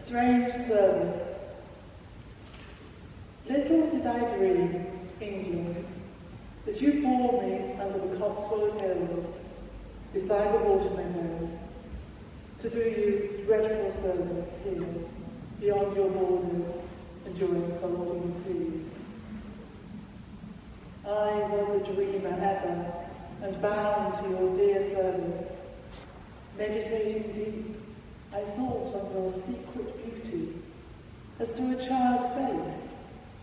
Strange service. Little did I dream, England, that you bore me under the Cotswold Hills, beside the water meadows, to do you dreadful service here, beyond your borders and during folding seas. I was a dreamer ever, and bound to your dear service. Meditating deep, I thought on your secret beauty, as to a child's face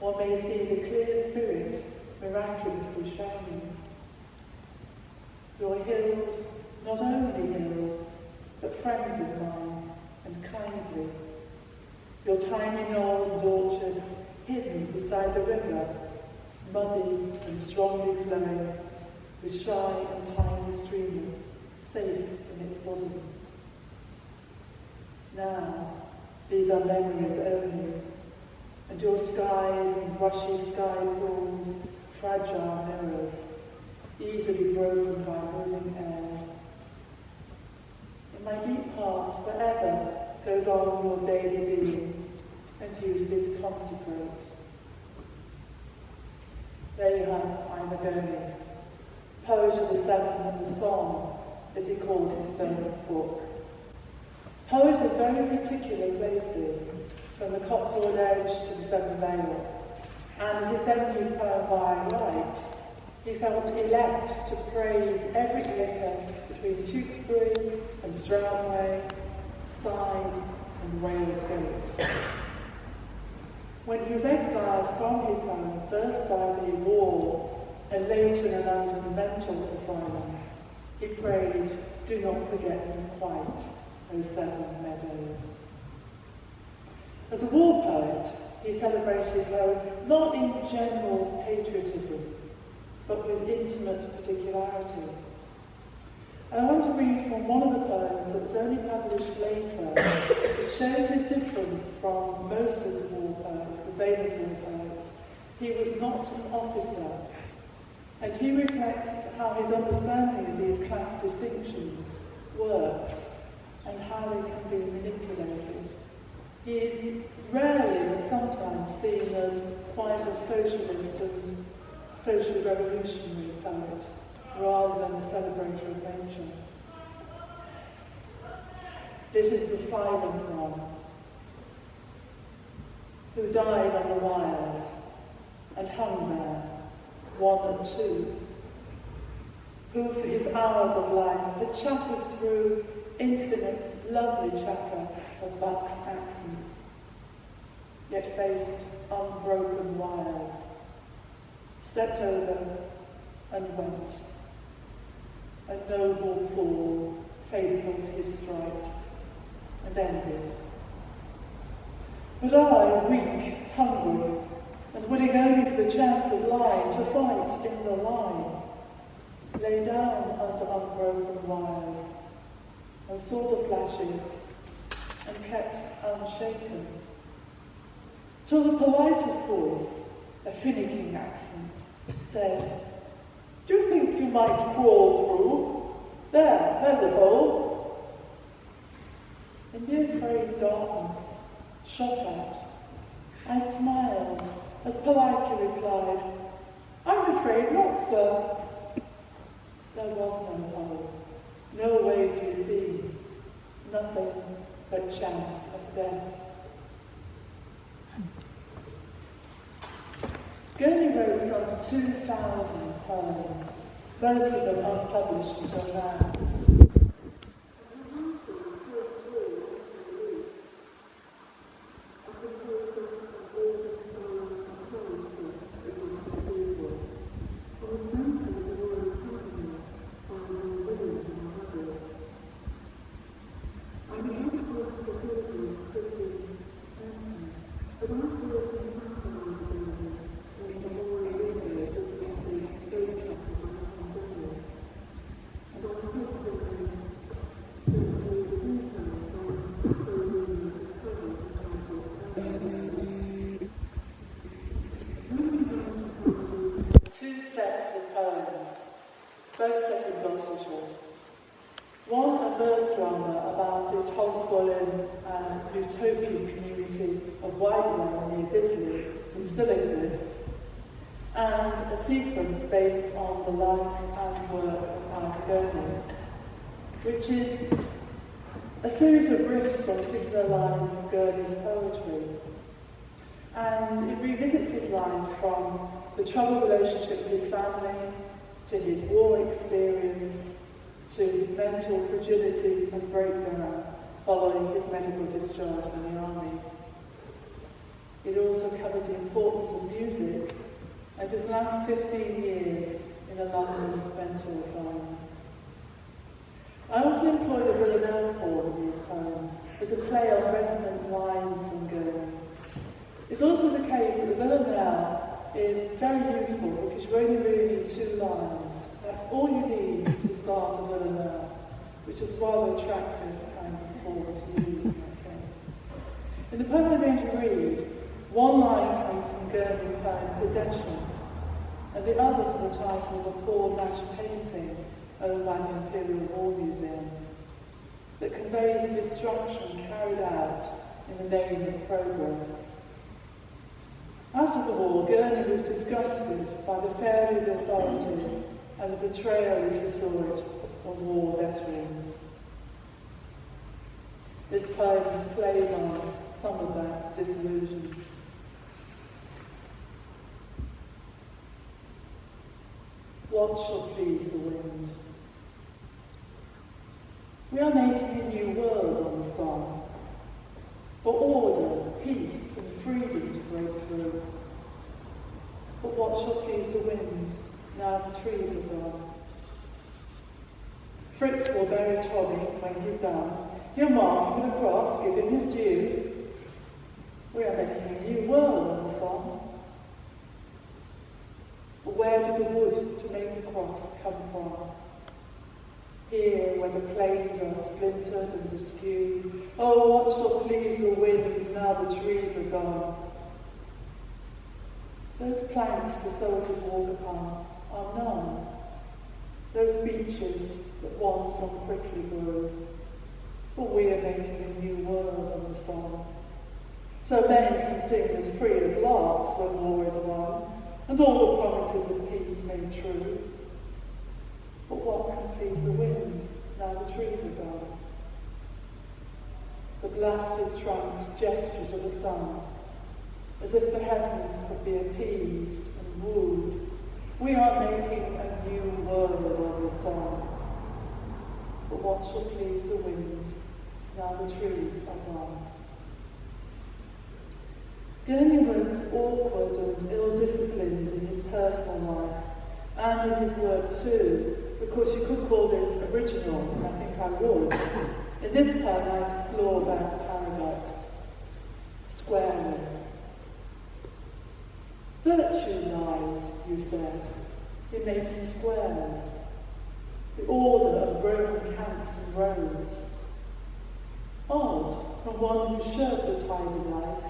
one may see the clear spirit miraculously shining. Your hills, not only hills, but friends of mine, and kindly. Your tiny knolls and orchards hidden beside the river, muddy and strongly flowing, with shy and tiny streamlets safe in its bosom. Now, these are memories only, and your skies and brushy sky prawns, fragile mirrors, easily broken by moving airs. In my deep heart, forever goes on your daily being, and uses consecrate. There you have Ivor Gurney, poet of the Seven and the Song, as he called his first book. Poet of very particular places, from the Cotswold Edge to the Severn Vale, and as he said in his poem By Right, he felt elect to praise every acre between Tewkesbury and Stroudway, Side and Wales Gate. When he was exiled from his home, first by the war and later in a London mental asylum, he prayed, "Do not forget me quite, O Severn Meadows." As a war poet, he celebrated his home not in general patriotism, but with intimate particularity. And I want to read from one of the poems that was only published later, which shows his difference from most of the war poets, the famous war poets. He was not an officer, and he reflects how his understanding of these class distinctions works and how they can be manipulated. He is rarely but sometimes seen as quite a socialist and socially revolutionary poet, rather than a celebrator of nature. This is the silent one, who died on the wires and hung there, one and two, who for his hours of life had chattered through infinite, lovely chatter of Buck's accent, yet faced unbroken wires, stepped over and went, a noble fall, faithful to his stripes, and ended. But I, weak, hungry, and willing only for the chance of lying, to fight in the line, lay down under unbroken wires, and saw the flashes, and kept unshaken, till the politest voice, a finicking accent, said, "Do you think you might crawl through? There's a hole." In the afraid darkness, shot at, I smiled, as politely replied, "I'm afraid not, sir." There was no hole, no way to be seen, nothing but chance of death. Gurney wrote some 2,000 poems, most of them unpublished until now. Two sets of poems, both set in Gloucestershire. One a verse drama about the Tolstoyan utopian community of white men near Italy, who still exists, and a sequence based on the life and work of Ivor Gurney, which is a series of riffs on particular lines of Gurney's poetry. And it revisits his lines from the troubled relationship with his family, to his war experience, to his mental fragility and breakdown following his medical discharge from the army. It also covers the importance of music and his last 15 years in a London mental asylum. I often employ the villanelle form in these poems as a play on resonant lines from Gurney. It's also the case that the villanelle is very useful because you only really need 2 lines. That's all you need to start a villanelle, which is rather attractive and forward to use in that case. In the poem I'm going to read, one line comes from Gurney's poem Possession, and the other from the title of a Paul Nash painting owned by the Imperial War Museum that conveys the destruction carried out in the name of progress. After the war, Gurney was disgusted by the failure of authorities and the betrayal as he saw it of war veterans. This poem plays on some of that disillusion. What shall please the wind? We are making a new world on the song, for order, peace and freedom to break through. But what shall please the wind, now the trees are gone? Fritz will bury Tommy when he's done. He'll mark him with a cross, give him his due. We are making a new world on the song. But where did the wood to make the cross come from? Here, where the plains are splintered and askew. Oh, what shall please the wind, now the trees are gone? Those planks the soldiers walk upon are none. Those beaches that once on prickly grew. But we are making a new world on the song. So men can sing as free as larks when war is won, and all the promises of peace made true. But what can please the wind, now the trees are gone? The blasted trunks gesture to the sun, as if the heavens could be appeased and wooed. We are making a new world on the song. But what shall please the wind, now the trees are gone? Gurney was awkward and ill-disciplined in his personal life, and in his work too. Of course, you could call this original, and I think I would. In this poem, I explore that paradox squarely. Virtue lies, you said, in making squares, the order of Roman camps and roads. Odd, from one who shirked the tidy life,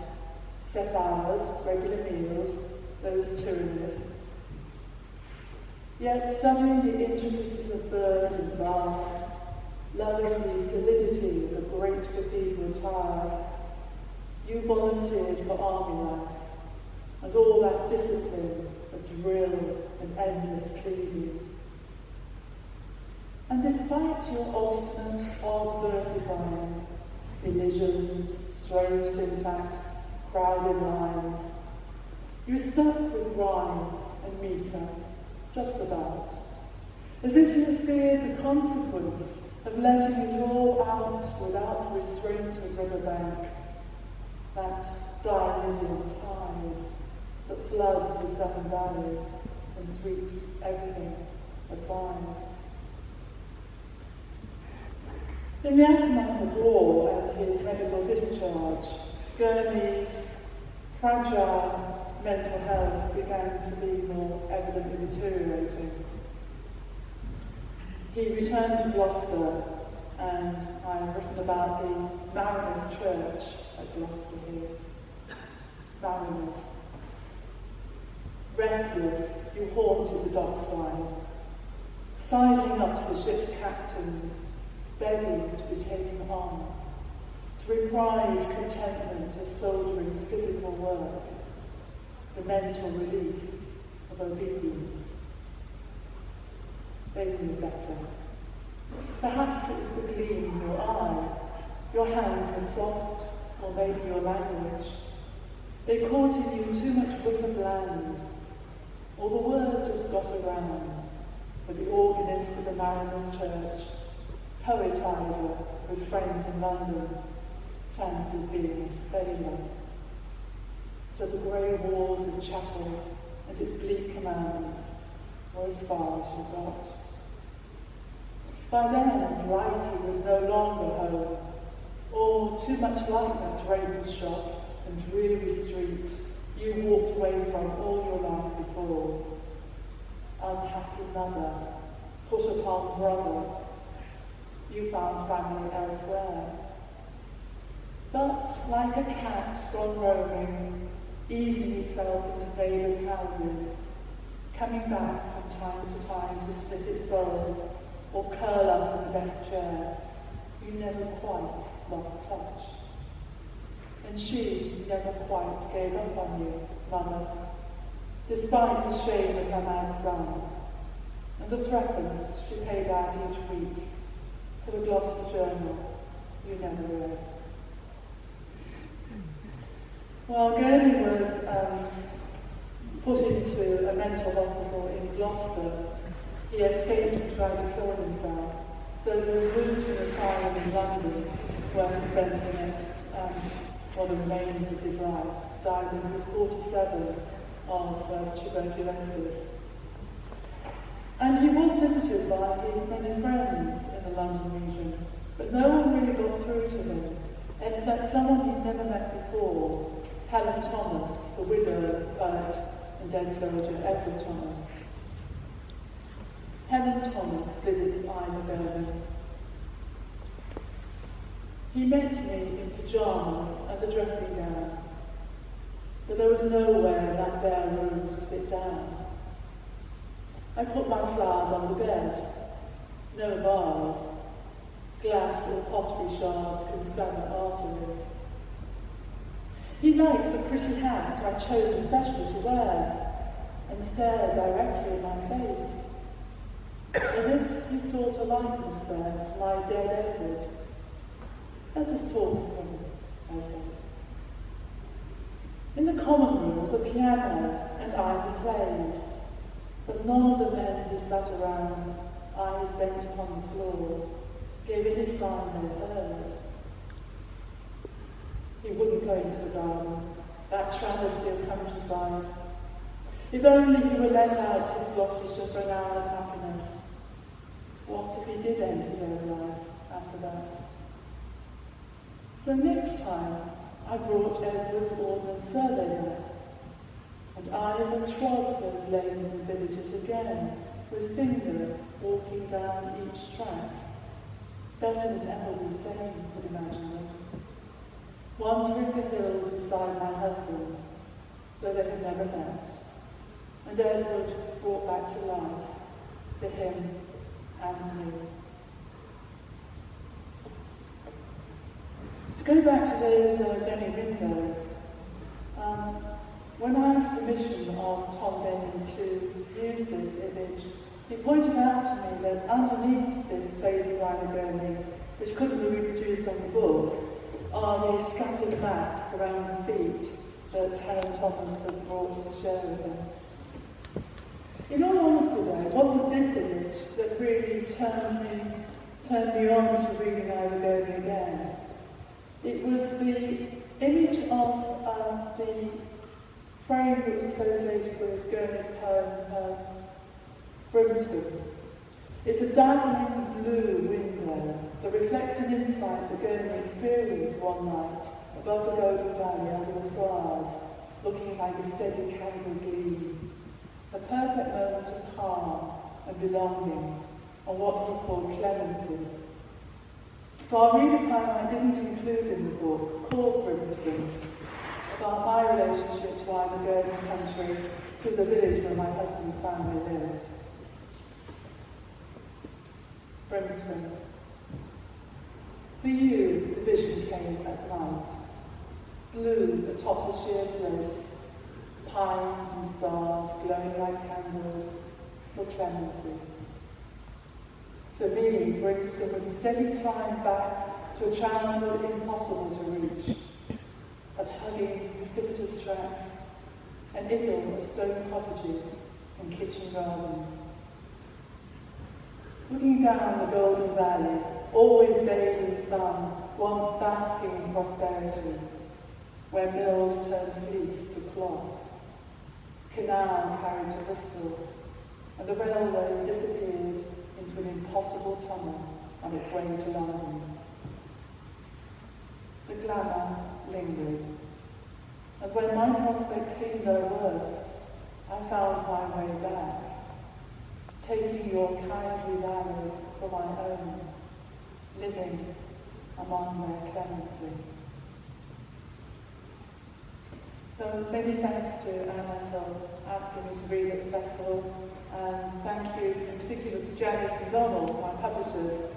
set hours, regular meals, those tyrannies. Yet studying the intricacies of bird and bark, loving the solidity of a great cathedral tower, you volunteered for army life, and all that discipline of drill and endless cleaving. And despite your obstinate, odd versifying, elisions, strange syntax, crowded lines, you stuck with rhyme and metre, just about, as if you feared the consequence of letting it all out without restraint of riverbank, that Dionysian tide that floods the Severn Valley and sweeps everything aside. In the aftermath of war and his medical discharge, Gurney's fragile mental health began to be more evidently deteriorating. He returned to Gloucester, and I have written about the Mariners' Church at Gloucester here. Mariners. Restless, you haunted the dockside, sidling up to the ship's captains, begging to be taken on, to reprise contentment as soldiering's physical work, the mental release of obedience. They knew better. Perhaps it was the gleam in your eye, your hands were soft, or maybe your language. They caught in you too much whiff of land, or the word just got around, with the organist of the Mariners' Church, poet Ivor, with friends in London, fancied being a sailor. So the grey walls of chapel and its bleak commandments were as far as you got. By then, Blighty was no longer home, or too much like that draper's shop and dreary street you walked away from all your life before. Unhappy mother, put upon brother, you found family elsewhere. But like a cat gone roaming, easing itself into neighbours' houses, coming back from time to time to sniff its bowl or curl up in the best chair, you never quite lost touch. And she never quite gave up on you, Mother, despite the shame of her mad son, and the threepence she paid out each week for the Gloucester Journal you never read. While Gurney was put into a mental hospital in Gloucester, he escaped and tried to kill himself. So he was moved to an asylum in London, where he spent the next, the remains of his life, died when he was 47 of tuberculosis. And he was visited by his many friends in the London region, but no one really got through to him, except someone he'd never met before, Helen Thomas, the widow of poet and dead soldier Edward Thomas. Helen Thomas visits Ivor Gurney. He met me in pyjamas and a dressing gown, but there was nowhere in that bare room to sit down. I put my flowers on the bed. No vase. Glass or pottery shards can stammer arteries. He likes a pretty hat I chose especially to wear, and stared directly in my face, as if he sought a likeness there to my dead Edward. Let us talk of him, I said. In the common room was a piano, and Ivor played, but none of the men who sat around, eyes bent upon the floor, gave any sign they heard. He wouldn't go into the garden, that travesty of countryside. If only he were let out his Gloucestershire for an hour of happiness. What if he did end his own life after that? So next time, I brought Edward's Ordnance Survey map, and Ivor trod those lanes and villages again, with finger walking down each track. Better than ever we could imagine it. Wandering the hills beside my husband, though they had never met, and Edward brought back to life, to him and me. To go back to those Gurney windows, when I asked permission of Tom Denny to use this image, he pointed out to me that underneath this face of Ivor Gurney, which couldn't be reproduced on the book, are these scattered maps around the feet that Helen Thomas had brought to share with him. In all honesty though, it wasn't this image that really turned me on to reading Ivor Gurney again. It was the image of the frame that was associated with Gurney's poem, Brimstone. It's a dazzling blue window that reflects an insight that Gurney experienced one night above the golden valley under the stars, looking like a steady candle gleam. A perfect moment of calm and belonging, and what he called clemency. So I'll read a poem I didn't include in the book, called Brimstone, about my relationship to Ivor Gurney country through the village where my husband's family lived. Brimstone. For you, the vision came at night. Blue atop the sheer slopes, pines and stars glowing like candles for clemency. For me, Brixton was a steady climb back to a childhood impossible to reach, of hugging precipitous tracks, an idyll of stone cottages and kitchen gardens. Looking down the Golden Valley, always bathed in sun, once basking in prosperity, where mills turned fleece to cloth, canal carried to Bristol, and the railway disappeared into an impossible tunnel on its way to London. The glamour lingered, and when my prospects seemed their worst, I found my way back, taking your kindly valleys for my own, living among their clemency. So many thanks to Anna for asking me to read at the festival, and thank you in particular to Janice and Donald, my publishers,